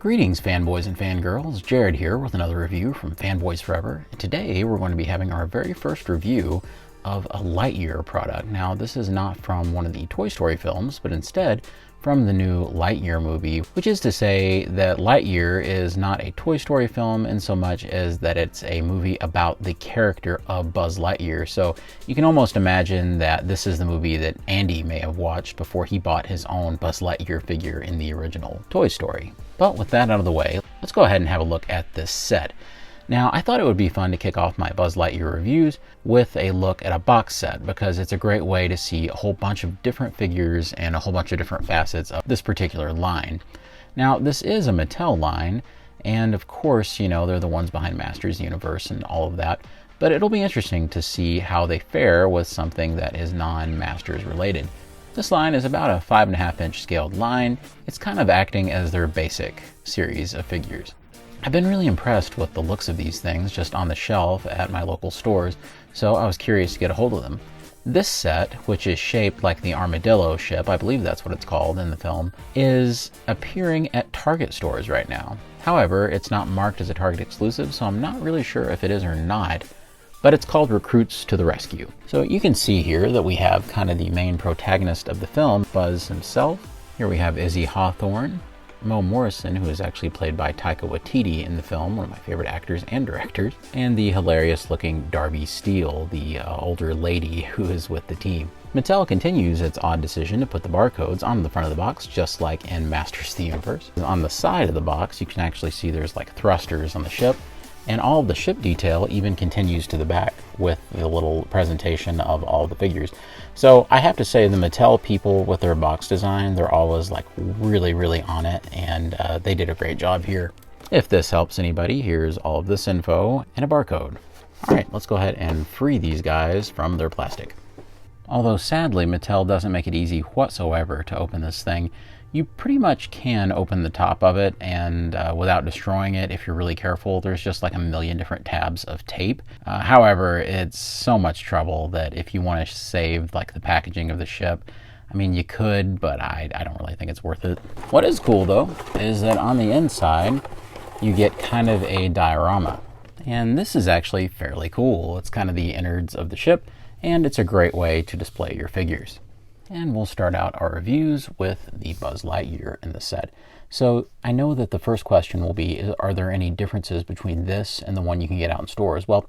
Greetings, fanboys and fangirls. Jared here with another review from Fanboys Forever. And today we're going to be having our very first review of a Lightyear product. Now, this is not from one of the Toy Story films, but instead from the new Lightyear movie, which is to say that Lightyear is not a Toy Story film in so much as that it's a movie about the character of Buzz Lightyear. So you can almost imagine that this is the movie that Andy may have watched before he bought his own Buzz Lightyear figure in the original Toy Story. But with that out of the way, let's go ahead and have a look at this set. Now, I thought it would be fun to kick off my Buzz Lightyear reviews with a look at a box set because it's a great way to see a whole bunch of different figures and a whole bunch of different facets of this particular line. Now, this is a Mattel line, and of course, you know, they're the ones behind Masters Universe and all of that, but it'll be interesting to see how they fare with something that is non-Masters related. This line is about a 5.5-inch scaled line. It's kind of acting as their basic series of figures. I've been really impressed with the looks of these things just on the shelf at my local stores, so I was curious to get a hold of them. This set, which is shaped like the armadillo ship, I believe that's what it's called in the film, is appearing at Target stores right now. However, it's not marked as a Target exclusive, so I'm not really sure if it is or not, but it's called Recruits to the Rescue. So you can see here that we have kind of the main protagonist of the film, Buzz himself. Here we have Izzy Hawthorne, Morrison, who is actually played by Taika Waititi in the film, one of my favorite actors and directors, and the hilarious-looking Darby Steel, the older lady who is with the team. Mattel continues its odd decision to put the barcodes on the front of the box, just like in Masters of the Universe. On the side of the box, you can actually see there's like thrusters on the ship, and all of the ship detail even continues to the back with the little presentation of all the figures. So I have to say the Mattel people with their box design, they're always like really on it, and they did a great job here. If this helps anybody, here's all of this info and a barcode. All right, let's go ahead and free these guys from their plastic. Although sadly, Mattel doesn't make it easy whatsoever to open this thing. You pretty much can open the top of it and without destroying it if you're really careful. There's just like a million different tabs of tape. However, it's so much trouble that if you want to save like the packaging of the ship, I mean, you could, but I don't really think it's worth it. What is cool though is that on the inside you get kind of a diorama, and this is actually fairly cool. It's kind of the innards of the ship, and it's a great way to display your figures. And we'll start out our reviews with the Buzz Lightyear in the set. So I know that the first question will be, are there any differences between this and the one you can get out in stores? Well,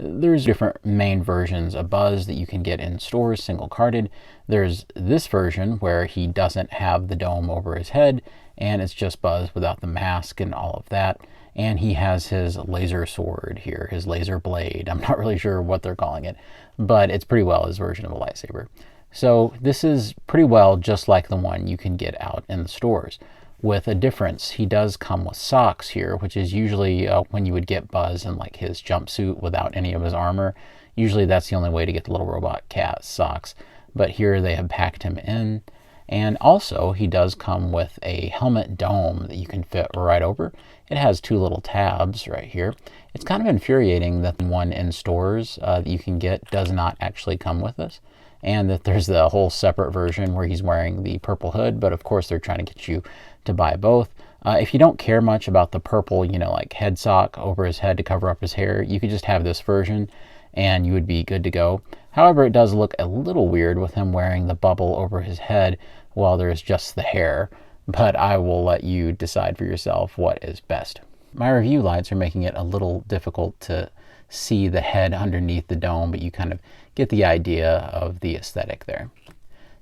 there's different main versions of Buzz that you can get in stores, single-carded. There's this version where he doesn't have the dome over his head, and it's just Buzz without the mask and all of that. And he has his laser sword here, his laser blade. I'm not really sure what they're calling it, but it's pretty well his version of a lightsaber. So this is pretty well just like the one you can get out in the stores, with a difference. He does come with socks here, which is usually when you would get Buzz in like his jumpsuit without any of his armor. Usually that's the only way to get the little robot cat socks, but here they have packed him in. And also he does come with a helmet dome that you can fit right over. It has two little tabs right here. It's kind of infuriating that the one in stores that you can get does not actually come with this, and that there's the whole separate version where he's wearing the purple hood, but of course they're trying to get you to buy both. If you don't care much about the purple, you know, like head sock over his head to cover up his hair, you could just have this version and you would be good to go. However, it does look a little weird with him wearing the bubble over his head while there's just the hair, but I will let you decide for yourself what is best. My review lights are making it a little difficult to see the head underneath the dome, but you kind of get the idea of the aesthetic there.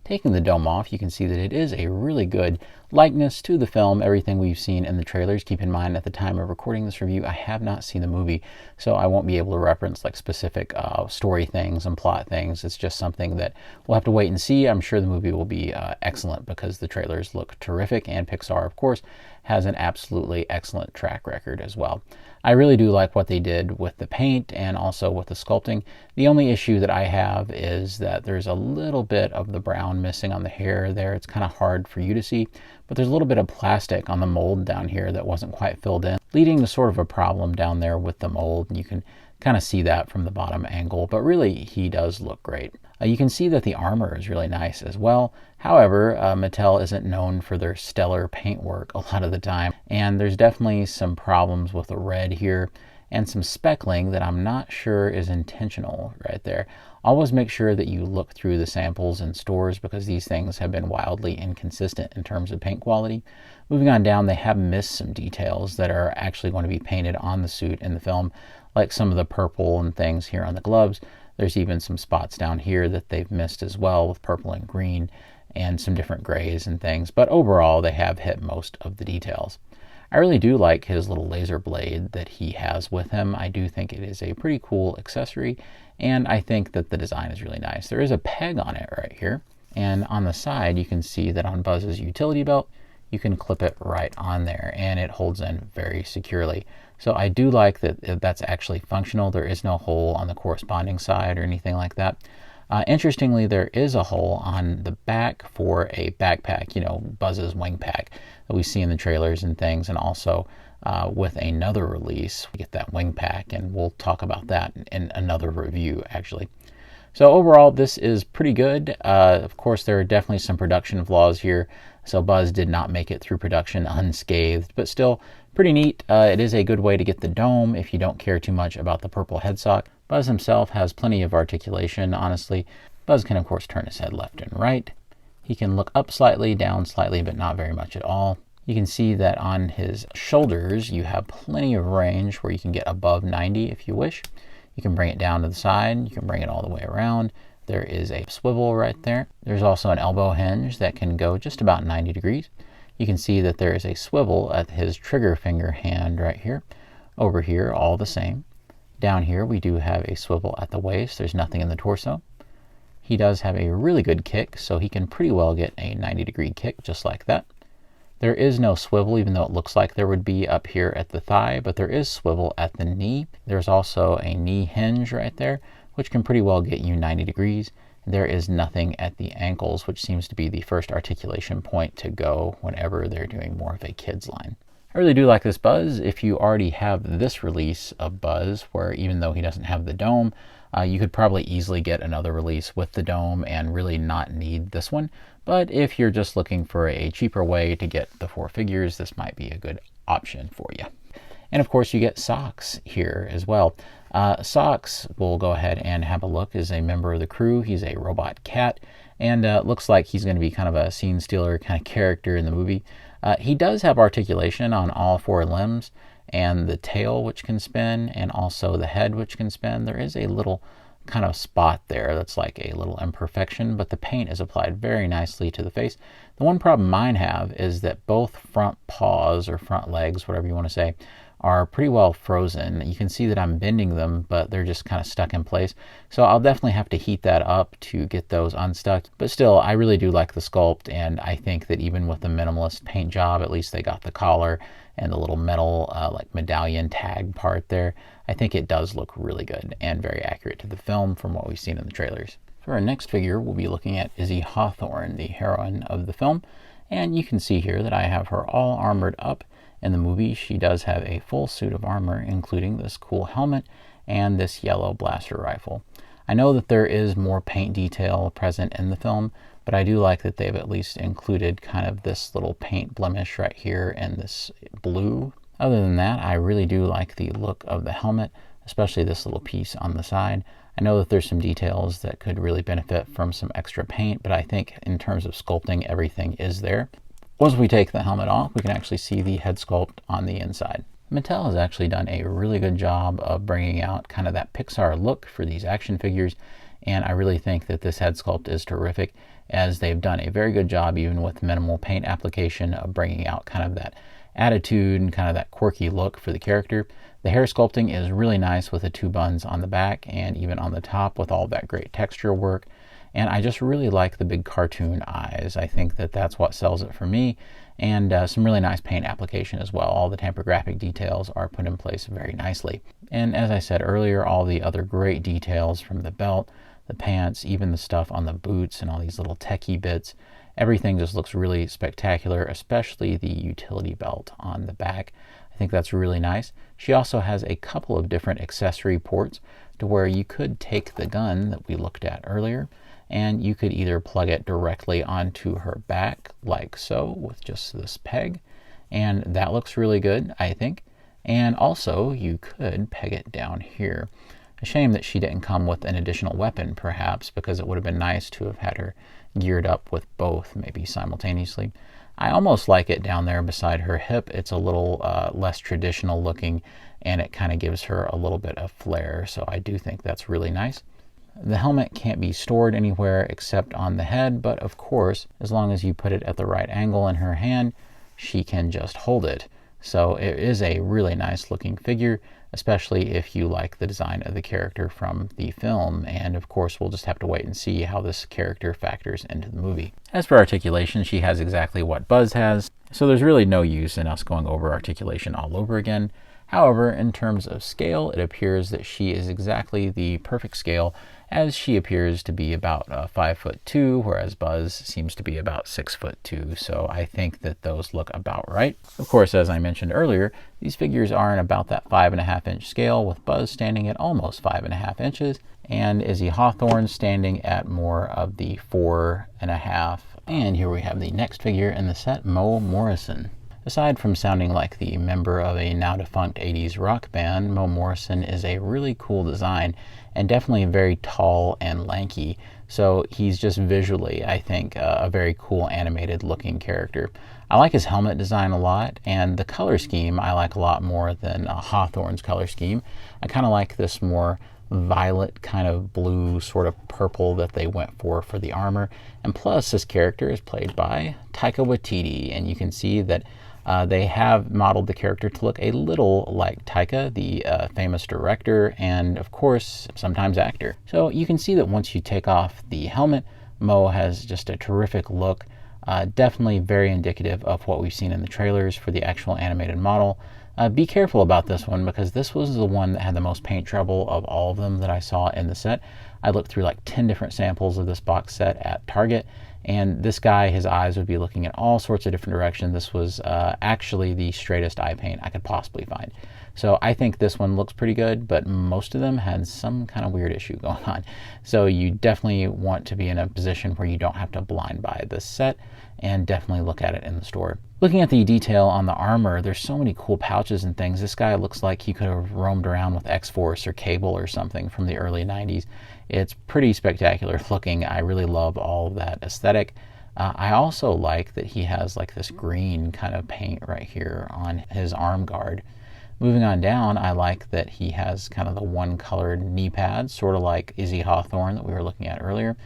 Taking the dome off, you can see that it is a really good likeness to the film, everything we've seen in the trailers. Keep in mind, at the time of recording this review, I have not seen the movie, so I won't be able to reference like specific story things and plot things. It's just something that we'll have to wait and see. I'm sure the movie will be excellent because the trailers look terrific, and Pixar, of course, has an absolutely excellent track record as well. I really do like what they did with the paint and also with the sculpting. The only issue that I have is that there's a little bit of the brown missing on the hair there. It's kind of hard for you to see, but there's a little bit of plastic on the mold down here that wasn't quite filled in, leading to sort of a problem down there with the mold. And you can kind of see that from the bottom angle, but really he does look great. You can see that the armor is really nice as well. However, Mattel isn't known for their stellar paint work a lot of the time, and there's definitely some problems with the red here and some speckling that I'm not sure is intentional right there. Always make sure that you look through the samples in stores because these things have been wildly inconsistent in terms of paint quality. Moving on down, they have missed some details that are actually going to be painted on the suit in the film, like some of the purple and things here on the gloves. There's even some spots down here that they've missed as well with purple and green and some different grays and things. But overall, they have hit most of the details. I really do like his little laser blade that he has with him. I do think it is a pretty cool accessory, and I think that the design is really nice. There is a peg on it right here, and on the side you can see that on Buzz's utility belt you can clip it right on there and it holds in very securely. So I do like that that's actually functional. There is no hole on the corresponding side or anything like that. Interestingly, there is a hole on the back for a backpack, you know, Buzz's wing pack that we see in the trailers and things, and also with another release, we get that wing pack, and we'll talk about that in another review, actually. So overall, this is pretty good. Of course, there are definitely some production flaws here, so Buzz did not make it through production unscathed, but still pretty neat. It is a good way to get the dome if you don't care too much about the purple headstock. Buzz himself has plenty of articulation, honestly. Buzz can, of course, turn his head left and right. He can look up slightly, down slightly, but not very much at all. You can see that on his shoulders, you have plenty of range where you can get above 90 if you wish. You can bring it down to the side. You can bring it all the way around. There is a swivel right there. There's also an elbow hinge that can go just about 90 degrees. You can see that there is a swivel at his trigger finger hand right here. Over here, all the same. Down here, we do have a swivel at the waist. There's nothing in the torso. He does have a really good kick, so he can pretty well get a 90-degree kick just like that. There is no swivel, even though it looks like there would be up here at the thigh, but there is swivel at the knee. There's also a knee hinge right there, which can pretty well get you 90 degrees. There is nothing at the ankles, which seems to be the first articulation point to go whenever they're doing more of a kids line. I really do like this Buzz. If you already have this release of Buzz, where even though he doesn't have the dome, you could probably easily get another release with the dome and really not need this one. But if you're just looking for a cheaper way to get the 4 figures, this might be a good option for you. And of course, you get Socks here as well. Socks, we'll go ahead and have a look, is a member of the crew. He's a robot cat, and looks like he's going to be kind of a scene stealer kind of character in the movie. He does have articulation on all 4 limbs, and the tail, which can spin, and also the head, which can spin. There is a little kind of spot there that's like a little imperfection, but the paint is applied very nicely to the face. The one problem mine have is that both front paws, or front legs, whatever you want to say, are pretty well frozen. You can see that I'm bending them, but they're just kind of stuck in place. So I'll definitely have to heat that up to get those unstuck. But still, I really do like the sculpt, and I think that even with the minimalist paint job, at least they got the collar and the little metal like medallion tag part there. I think it does look really good and very accurate to the film from what we've seen in the trailers. For our next figure, we'll be looking at Izzy Hawthorne, the heroine of the film. And you can see here that I have her all armored up. In the movie, she does have a full suit of armor, including this cool helmet and this yellow blaster rifle. I know that there is more paint detail present in the film, but I do like that they've at least included kind of this little paint blemish right here and this blue. Other than that, I really do like the look of the helmet, especially this little piece on the side. I know that there's some details that could really benefit from some extra paint, but I think in terms of sculpting, everything is there. Once we take the helmet off, we can actually see the head sculpt on the inside. Mattel has actually done a really good job of bringing out kind of that Pixar look for these action figures, and I really think that this head sculpt is terrific, as they've done a very good job, even with minimal paint application, of bringing out kind of that attitude and kind of that quirky look for the character. The hair sculpting is really nice with the 2 buns on the back and even on the top with all that great texture work. And I just really like the big cartoon eyes. I think that that's what sells it for me. And some really nice paint application as well. All the tamper-graphic details are put in place very nicely. And as I said earlier, all the other great details from the belt, the pants, even the stuff on the boots and all these little techie bits, everything just looks really spectacular, especially the utility belt on the back. I think that's really nice. She also has a couple of different accessory ports to where you could take the gun that we looked at earlier, and you could either plug it directly onto her back like so with just this peg, and that looks really good, I think. And also you could peg it down here. A shame that she didn't come with an additional weapon, perhaps, because it would have been nice to have had her geared up with both, maybe simultaneously. I almost like it down there beside her hip. It's a little less traditional looking, and it kind of gives her a little bit of flair, so I do think that's really nice. The helmet can't be stored anywhere except on the head, but of course, as long as you put it at the right angle in her hand, she can just hold it. So it is a really nice looking figure, especially if you like the design of the character from the film. And of course, we'll just have to wait and see how this character factors into the movie. As for articulation, she has exactly what Buzz has, so there's really no use in us going over articulation all over again. However, in terms of scale, it appears that she is exactly the perfect scale, as she appears to be about 5'2", whereas Buzz seems to be about 6'2". So I think that those look about right. Of course, as I mentioned earlier, these figures are in about that 5.5-inch scale, with Buzz standing at almost 5.5 inches, and Izzy Hawthorne standing at more of the 4.5. And here we have the next figure in the set, Morrison. Aside from sounding like the member of a now-defunct 80s rock band, Morrison is a really cool design and definitely very tall and lanky. So he's just visually, I think, a very cool animated looking character. I like his helmet design a lot, and the color scheme I like a lot more than Hawthorne's color scheme. I kind of like this more violet kind of blue sort of purple that they went for the armor. And plus, this character is played by Taika Waititi, and you can see that they have modeled the character to look a little like Taika, the famous director and, of course, sometimes actor. So you can see that once you take off the helmet, Mo has just a terrific look. Definitely very indicative of what we've seen in the trailers for the actual animated model. Be careful about this one, because this was the one that had the most paint trouble of all of them that I saw in the set. I looked through like 10 different samples of this box set at Target, and this guy, his eyes would be looking in all sorts of different directions. This was actually the straightest eye paint I could possibly find. So I think this one looks pretty good, but most of them had some kind of weird issue going on. So you definitely want to be in a position where you don't have to blind buy this set, and definitely look at it in the store. Looking at the detail on the armor, there's so many cool pouches and things. This guy looks like he could have roamed around with X-Force or Cable or something from the early 90s. It's pretty spectacular looking. I really love all of that aesthetic. I also like that he has like this green kind of paint right here on his arm guard. Moving on down, I like that he has kind of the one-colored knee pads, sort of like Izzy Hawthorne that we were looking at earlier.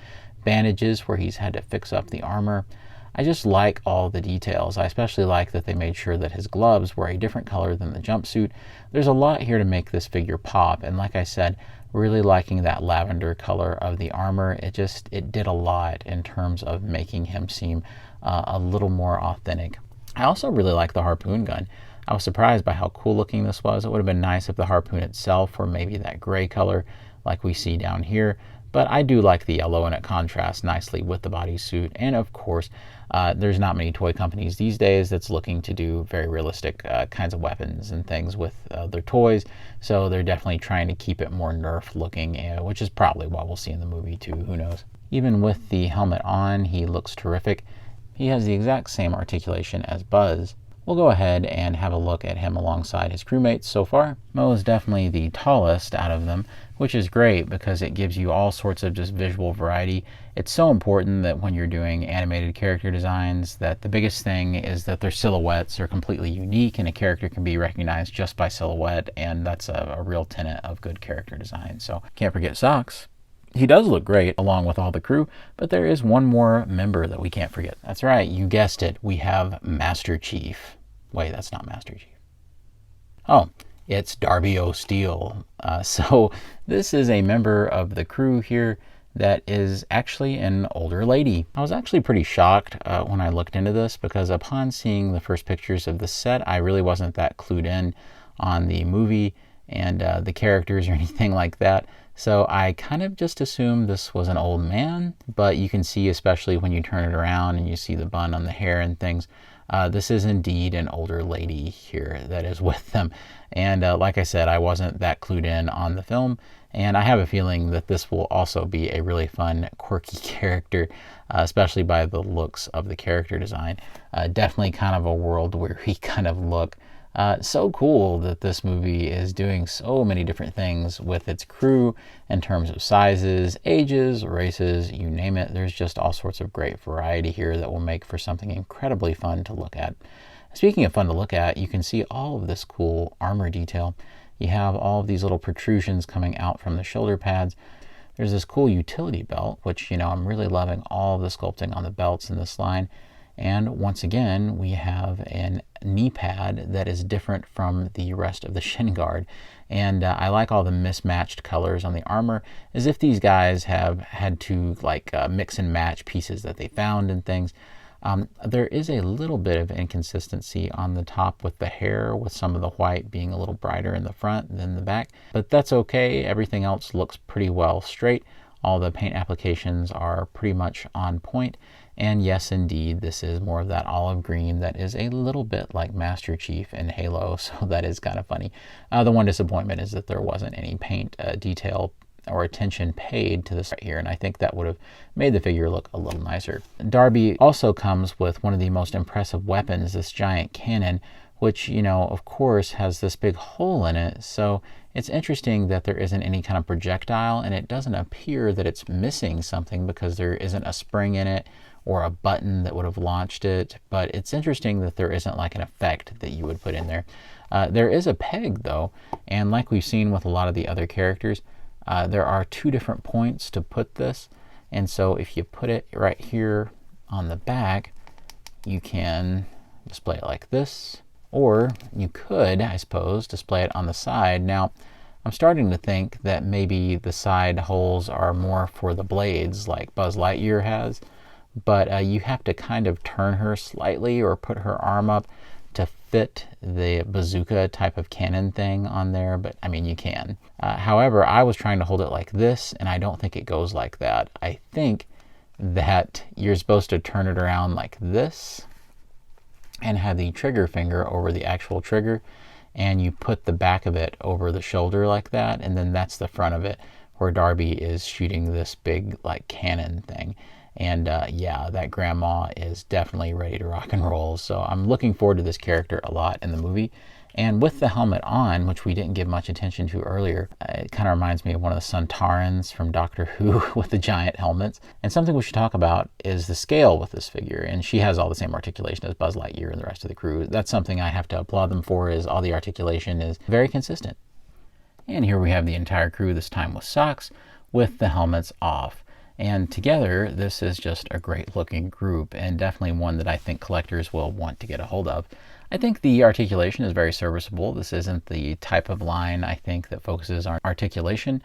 Bandages where he's had to fix up the armor. I just like all the details. I especially like that they made sure that his gloves were a different color than the jumpsuit. There's a lot here to make this figure pop, and like I said, really liking that lavender color of the armor. It did a lot in terms of making him seem a little more authentic. I also really like the harpoon gun. I was surprised by how cool looking this was. It would have been nice if the harpoon itself were maybe that gray color like we see down here, but I do like the yellow, and it contrasts nicely with the bodysuit. And of course, there's not many toy companies these days that's looking to do very realistic kinds of weapons and things with their toys, so they're definitely trying to keep it more Nerf looking, which is probably what we'll see in the movie too, who knows. Even with the helmet on, he looks terrific. He has the exact same articulation as Buzz. We'll go ahead and have a look at him alongside his crewmates so far. Mo is definitely the tallest out of them, which is great because it gives you all sorts of just visual variety. It's so important that when you're doing animated character designs, that the biggest thing is that their silhouettes are completely unique, and a character can be recognized just by silhouette, and that's a real tenet of good character design. So can't forget Socks. He does look great along with all the crew, but there is one more member that we can't forget. That's right, you guessed it, we have Master Chief. Wait, that's not Master Chief. Oh, it's Darby Steel. So this is a member of the crew here that is actually an older lady. I was actually pretty shocked when I looked into this, because upon seeing the first pictures of the set, I really wasn't that clued in on the movie, and the characters or anything like that. So I kind of just assumed this was an old man, but you can see, especially when you turn it around and you see the bun on the hair and things, this is indeed an older lady here that is with them. And like I said, I wasn't that clued in on the film, and I have a feeling that this will also be a really fun, quirky character, especially by the looks of the character design. Definitely kind of a world where we kind of look so cool that this movie is doing so many different things with its crew in terms of sizes, ages, races, you name it. There's just all sorts of great variety here that will make for something incredibly fun to look at. Speaking of fun to look at, you can see all of this cool armor detail. You have all of these little protrusions coming out from the shoulder pads. There's this cool utility belt, which, I'm really loving all of the sculpting on the belts in this line. And once again, we have a knee pad that is different from the rest of the shin guard. And I like all the mismatched colors on the armor, as if these guys have had to mix and match pieces that they found and things. There is a little bit of inconsistency on the top with the hair, with some of the white being a little brighter in the front than the back. But that's okay. Everything else looks pretty well straight. All the paint applications are pretty much on point. And yes, indeed, this is more of that olive green that is a little bit like Master Chief in Halo, so that is kind of funny. The one disappointment is that there wasn't any paint detail or attention paid to this right here, and I think that would have made the figure look a little nicer. Darby also comes with one of the most impressive weapons, this giant cannon, which, of course, has this big hole in it. So it's interesting that there isn't any kind of projectile, and it doesn't appear that it's missing something because there isn't a spring in it or a button that would have launched it. But it's interesting that there isn't an effect that you would put in there. There is a peg, though, and like we've seen with a lot of the other characters, there are two different points to put this. And so if you put it right here on the back, you can display it like this. Or you could, I suppose, display it on the side. Now, I'm starting to think that maybe the side holes are more for the blades like Buzz Lightyear has, but you have to kind of turn her slightly or put her arm up to fit the bazooka type of cannon thing on there, but I mean, you can. However, I was trying to hold it like this, and I don't think it goes like that. I think that you're supposed to turn it around like this and have the trigger finger over the actual trigger, and you put the back of it over the shoulder like that, and then that's the front of it where Darby is shooting this big cannon thing. And yeah, that grandma is definitely ready to rock and roll. So I'm looking forward to this character a lot in the movie. And with the helmet on, which we didn't give much attention to earlier, it kind of reminds me of one of the Sontarans from Doctor Who with the giant helmets. And something we should talk about is the scale with this figure. And she has all the same articulation as Buzz Lightyear and the rest of the crew. That's something I have to applaud them for, is all the articulation is very consistent. And here we have the entire crew, this time with socks, with the helmets off. And together, this is just a great looking group, and definitely one that I think collectors will want to get a hold of. I think the articulation is very serviceable. This isn't the type of line, I think, that focuses on articulation,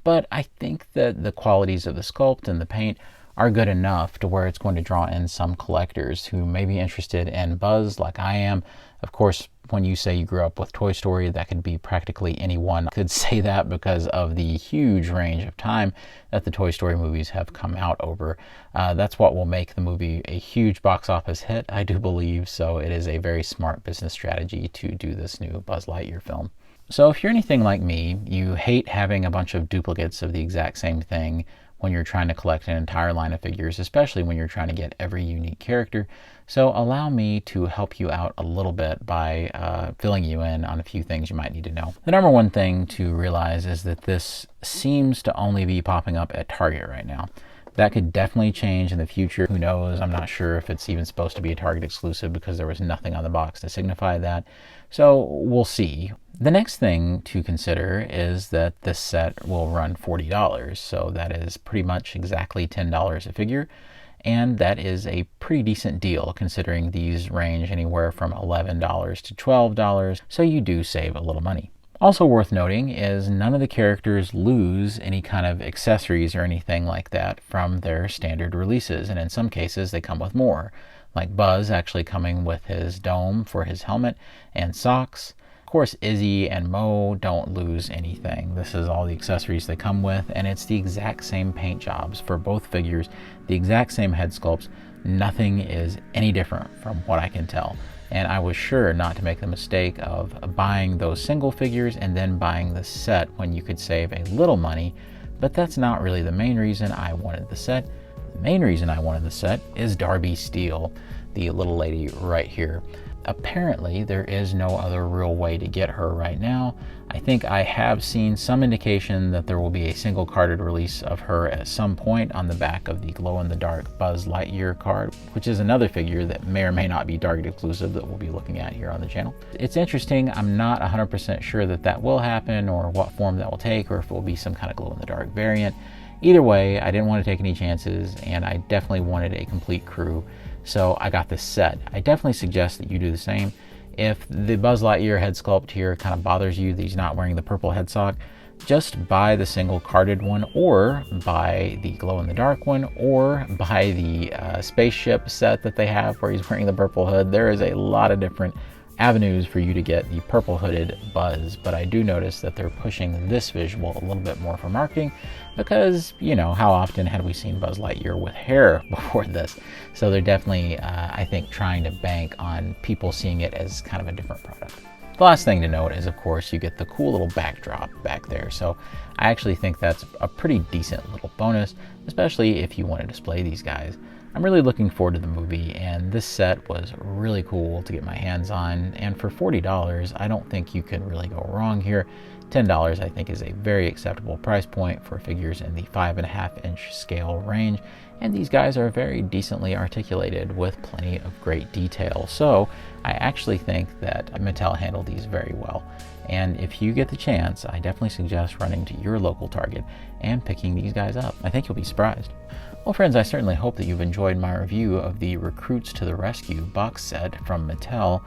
but I think that the qualities of the sculpt and the paint are good enough to where it's going to draw in some collectors who may be interested in Buzz like I am. Of course, when you say you grew up with Toy Story, that could be practically anyone could say that because of the huge range of time that the Toy Story movies have come out over. That's what will make the movie a huge box office hit, I do believe, so it is a very smart business strategy to do this new Buzz Lightyear film. So if you're anything like me, you hate having a bunch of duplicates of the exact same thing when you're trying to collect an entire line of figures, especially when you're trying to get every unique character. So allow me to help you out a little bit by filling you in on a few things you might need to know. The number one thing to realize is that this seems to only be popping up at Target right now. That could definitely change in the future. Who knows? I'm not sure if it's even supposed to be a Target exclusive because there was nothing on the box to signify that. So we'll see. The next thing to consider is that this set will run $40. So that is pretty much exactly $10 a figure. And that is a pretty decent deal considering these range anywhere from $11 to $12. So you do save a little money. Also worth noting is none of the characters lose any kind of accessories or anything like that from their standard releases, and in some cases they come with more, like Buzz actually coming with his dome for his helmet and socks, course, Izzy and Mo don't lose anything. This is all the accessories they come with, and it's the exact same paint jobs for both figures, the exact same head sculpts. Nothing is any different from what I can tell. And I was sure not to make the mistake of buying those single figures and then buying the set when you could save a little money, but that's not really the main reason I wanted the set. The main reason I wanted the set is Darby Steel, the little lady right here. Apparently, there is no other real way to get her right now. I think I have seen some indication that there will be a single carded release of her at some point on the back of the glow-in-the-dark Buzz Lightyear card, which is another figure that may or may not be Target exclusive that we'll be looking at here on the channel. It's interesting. I'm not 100% sure that that will happen or what form that will take, or if it will be some kind of glow-in-the-dark variant. Either way, I didn't want to take any chances, and I definitely wanted a complete crew. So I got this set. I definitely suggest that you do the same. If the Buzz Lightyear head sculpt here kind of bothers you that he's not wearing the purple head sock, just buy the single carded one, or buy the glow-in-the-dark one, or buy the spaceship set that they have where he's wearing the purple hood. There is a lot of different avenues for you to get the purple hooded Buzz, but I do notice that they're pushing this visual a little bit more for marketing because, you know, how often had we seen Buzz Lightyear with hair before this? So they're definitely, I think, trying to bank on people seeing it as kind of a different product. The last thing to note is, of course, you get the cool little backdrop back there. So I actually think that's a pretty decent little bonus, especially if you want to display these guys. I'm really looking forward to the movie, and this set was really cool to get my hands on, and for $40, I don't think you can really go wrong here. $10 I think is a very acceptable price point for figures in the 5.5-inch scale range, and these guys are very decently articulated with plenty of great detail. So I actually think that Mattel handled these very well. And if you get the chance, I definitely suggest running to your local Target and picking these guys up. I think you'll be surprised. Well, friends, I certainly hope that you've enjoyed my review of the Recruits to the Rescue box set from Mattel.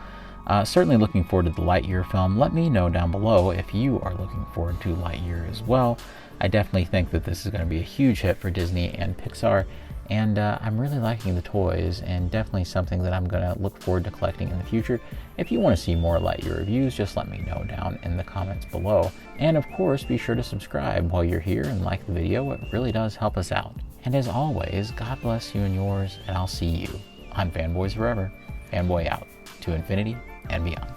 Certainly looking forward to the Lightyear film. Let me know down below if you are looking forward to Lightyear as well. I definitely think that this is going to be a huge hit for Disney and Pixar, and I'm really liking the toys, and definitely something that I'm going to look forward to collecting in the future. If you want to see more Lightyear reviews, just let me know down in the comments below. And of course, be sure to subscribe while you're here and like the video. It really does help us out. And as always, God bless you and yours, and I'll see you on Fanboys Forever. Fanboy out to infinity and beyond.